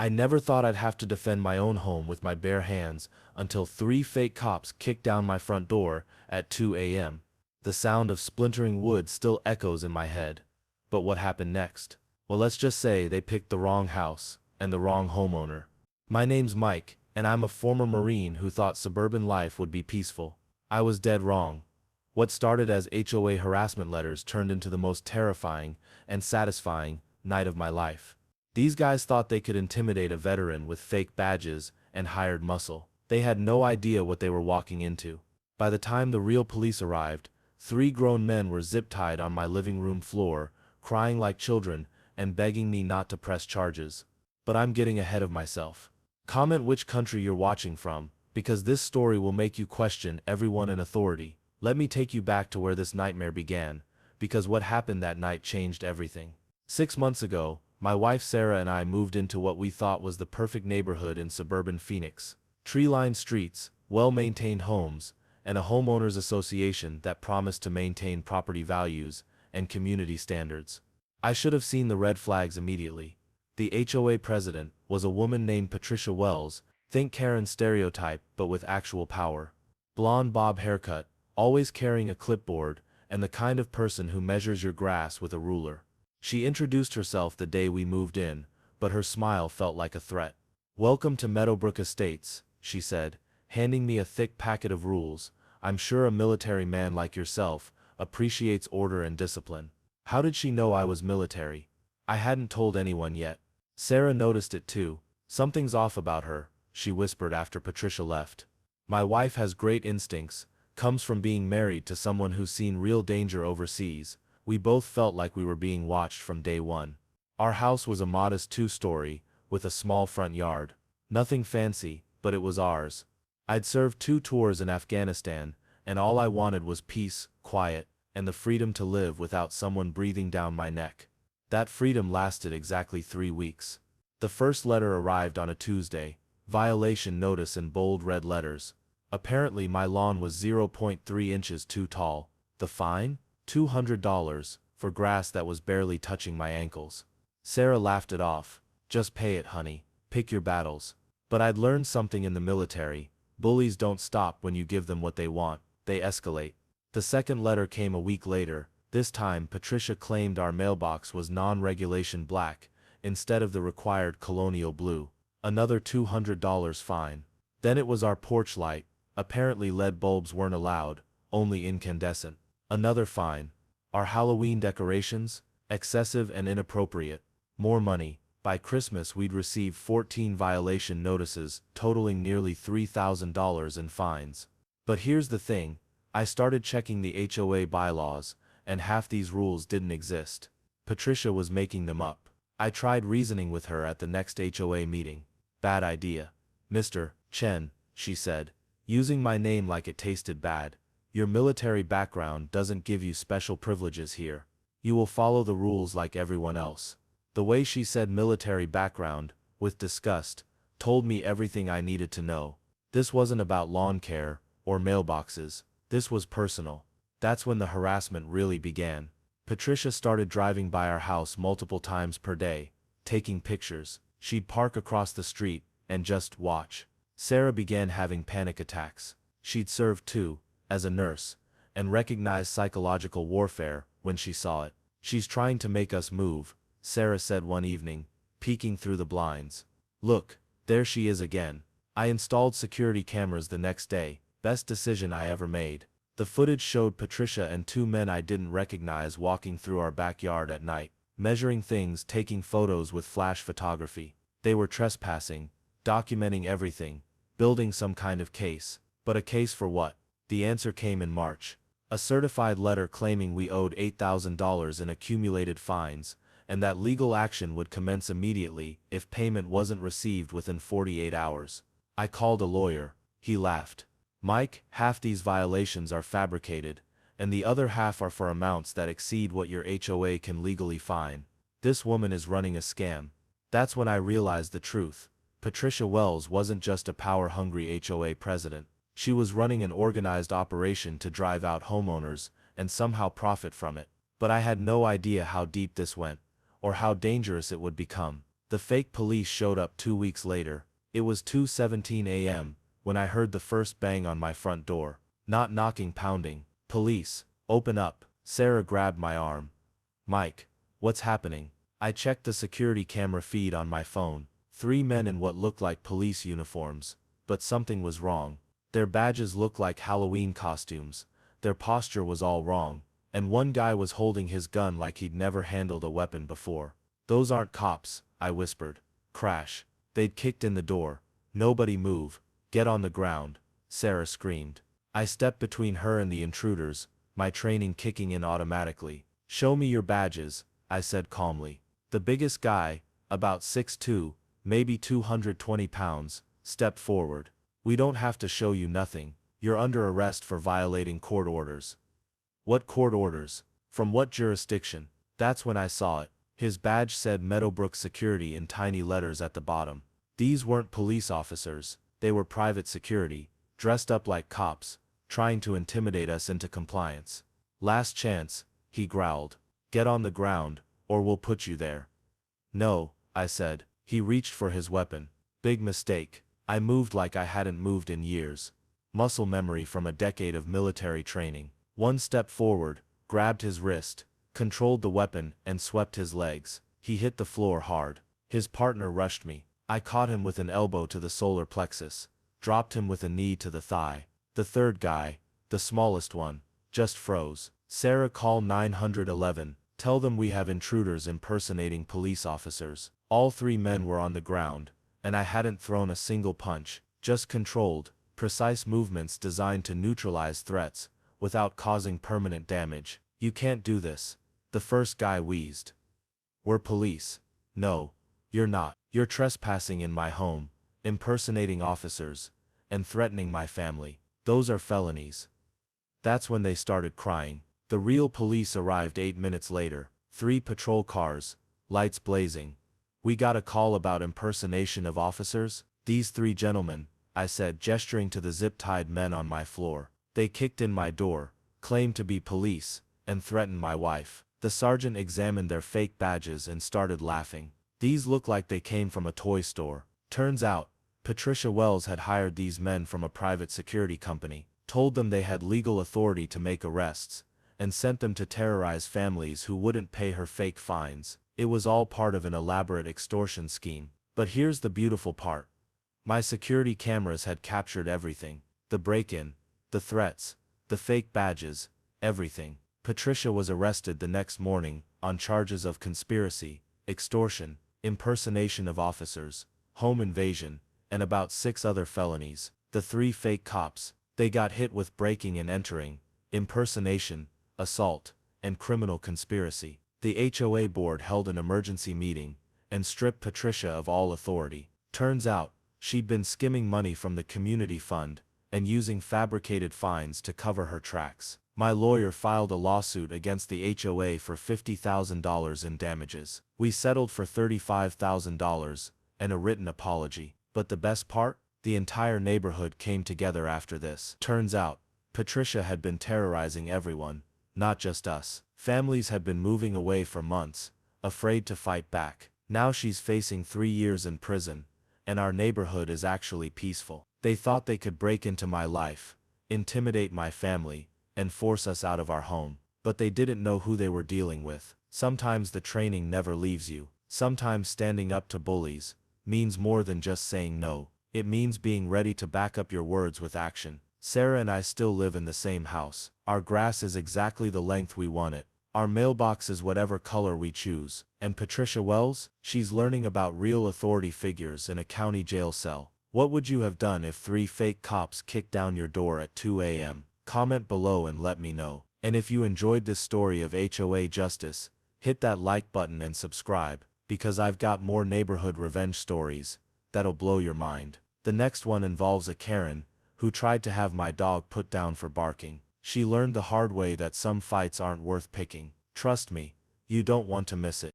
I never thought I'd have to defend my own home with my bare hands until 3 fake cops kicked down my front door at 2 a.m. The sound of splintering wood still echoes in my head. But what happened next? Well, let's just say they picked the wrong house and the wrong homeowner. My name's Mike, and I'm a former Marine who thought suburban life would be peaceful. I was dead wrong. What started as HOA harassment letters turned into the most terrifying and satisfying night of my life. These guys thought they could intimidate a veteran with fake badges and hired muscle. They had no idea what they were walking into. By the time the real police arrived, 3 grown men were zip-tied on my living room floor, crying like children and begging me not to press charges. But I'm getting ahead of myself. Comment which country you're watching from, because this story will make you question everyone in authority. Let me take you back to where this nightmare began, because what happened that night changed everything. 6 months ago, my wife Sarah and I moved into what we thought was the perfect neighborhood in suburban Phoenix. Tree-lined streets, well-maintained homes, and a homeowners association that promised to maintain property values and community standards. I should have seen the red flags immediately. The HOA president was a woman named Patricia Wells, think Karen stereotype but with actual power. Blonde bob haircut, always carrying a clipboard, and the kind of person who measures your grass with a ruler. She introduced herself the day we moved in, but her smile felt like a threat. "Welcome to Meadowbrook Estates," she said, handing me a thick packet of rules. "I'm sure a military man like yourself appreciates order and discipline." How did she know I was military? I hadn't told anyone yet. Sarah noticed it too. "Something's off about her," she whispered after Patricia left. "My wife has great instincts, comes from being married to someone who's seen real danger overseas." We both felt like we were being watched from day one. Our house was a modest 2-story, with a small front yard. Nothing fancy, but it was ours. I'd served 2 tours in Afghanistan, and all I wanted was peace, quiet, and the freedom to live without someone breathing down my neck. That freedom lasted exactly 3 weeks. The first letter arrived on a Tuesday, violation notice in bold red letters. Apparently my lawn was 0.3 inches too tall. The fine? $200 for grass that was barely touching my ankles. Sarah laughed it off. "Just pay it, honey. Pick your battles." But I'd learned something in the military. Bullies don't stop when you give them what they want, they escalate. The second letter came a week later. This time Patricia claimed our mailbox was non-regulation black, instead of the required colonial blue. Another $200 fine. Then it was our porch light. Apparently LED bulbs weren't allowed, only incandescent. Another fine. Our Halloween decorations? Excessive and inappropriate. More money. By Christmas we'd received 14 violation notices, totaling nearly $3,000 in fines. But here's the thing. I started checking the HOA bylaws, and half these rules didn't exist. Patricia was making them up. I tried reasoning with her at the next HOA meeting. "Bad idea. Mr. Chen," she said, using my name like it tasted bad. "Your military background doesn't give you special privileges here. You will follow the rules like everyone else." The way she said military background, with disgust, told me everything I needed to know. This wasn't about lawn care or mailboxes. This was personal. That's when the harassment really began. Patricia started driving by our house multiple times per day, taking pictures. She'd park across the street and just watch. Sarah began having panic attacks. She'd served too, as a nurse, and recognized psychological warfare when she saw it. "She's trying to make us move," Sarah said one evening, peeking through the blinds. "Look, there she is again." I installed security cameras the next day. Best decision I ever made. The footage showed Patricia and 2 men I didn't recognize walking through our backyard at night, measuring things, taking photos with flash photography. They were trespassing, documenting everything, building some kind of case. But a case for what? The answer came in March. A certified letter claiming we owed $8,000 in accumulated fines, and that legal action would commence immediately if payment wasn't received within 48 hours. I called a lawyer. He laughed. "Mike, half these violations are fabricated, and the other half are for amounts that exceed what your HOA can legally fine. This woman is running a scam." That's when I realized the truth. Patricia Wells wasn't just a power-hungry HOA president. She was running an organized operation to drive out homeowners and somehow profit from it. But I had no idea how deep this went, or how dangerous it would become. The fake police showed up 2 weeks later. It was 2:17 a.m. when I heard the first bang on my front door. Not knocking, pounding. Police, open up. Sarah grabbed my arm. Mike, what's happening? I checked the security camera feed on my phone. 3 men in what looked like police uniforms. But something was wrong. Their badges looked like Halloween costumes. Their posture was all wrong. And one guy was holding his gun like he'd never handled a weapon before. Those aren't cops, I whispered. Crash. They'd kicked in the door. Nobody move. Get on the ground. Sarah screamed. I stepped between her and the intruders, my training kicking in automatically. Show me your badges, I said calmly. The biggest guy, about 6'2", maybe 220 pounds, stepped forward. We don't have to show you nothing. You're under arrest for violating court orders. What court orders? From what jurisdiction? That's when I saw it. His badge said Meadowbrook Security in tiny letters at the bottom. These weren't police officers, they were private security, dressed up like cops, trying to intimidate us into compliance. Last chance, he growled. Get on the ground, or we'll put you there. No, I said. He reached for his weapon. Big mistake. I moved like I hadn't moved in years. Muscle memory from a decade of military training. One step forward, grabbed his wrist, controlled the weapon, and swept his legs. He hit the floor hard. His partner rushed me. I caught him with an elbow to the solar plexus, dropped him with a knee to the thigh. The third guy, the smallest one, just froze. Sarah, call 911. Tell them we have intruders impersonating police officers. All 3 men were on the ground, and I hadn't thrown a single punch, just controlled, precise movements designed to neutralize threats, without causing permanent damage. You can't do this. The first guy wheezed. We're police. No, you're not. You're trespassing in my home, impersonating officers, and threatening my family. Those are felonies. That's when they started crying. The real police arrived 8 minutes later. 3 patrol cars, lights blazing. We got a call about impersonation of officers. These 3 gentlemen, I said, gesturing to the zip-tied men on my floor. They kicked in my door, claimed to be police, and threatened my wife. The sergeant examined their fake badges and started laughing. These look like they came from a toy store. Turns out, Patricia Wells had hired these men from a private security company, told them they had legal authority to make arrests, and sent them to terrorize families who wouldn't pay her fake fines. It was all part of an elaborate extortion scheme. But here's the beautiful part. My security cameras had captured everything. The break-in, the threats, the fake badges, everything. Patricia was arrested the next morning on charges of conspiracy, extortion, impersonation of officers, home invasion, and about 6 other felonies. The 3 fake cops, they got hit with breaking and entering, impersonation, assault, and criminal conspiracy. The HOA board held an emergency meeting and stripped Patricia of all authority. Turns out, she'd been skimming money from the community fund and using fabricated fines to cover her tracks. My lawyer filed a lawsuit against the HOA for $50,000 in damages. We settled for $35,000 and a written apology. But the best part? The entire neighborhood came together after this. Turns out, Patricia had been terrorizing everyone, not just us. Families had been moving away for months, afraid to fight back. Now she's facing 3 years in prison, and our neighborhood is actually peaceful. They thought they could break into my life, intimidate my family, and force us out of our home. But they didn't know who they were dealing with. Sometimes the training never leaves you. Sometimes standing up to bullies means more than just saying no. It means being ready to back up your words with action. Sarah and I still live in the same house. Our grass is exactly the length we want it. Our mailbox is whatever color we choose. And Patricia Wells? She's learning about real authority figures in a county jail cell. What would you have done if 3 fake cops kicked down your door at 2 a.m.? Comment below and let me know. And if you enjoyed this story of HOA justice, hit that like button and subscribe, because I've got more neighborhood revenge stories that'll blow your mind. The next one involves a Karen who tried to have my dog put down for barking. She learned the hard way that some fights aren't worth picking. Trust me, you don't want to miss it.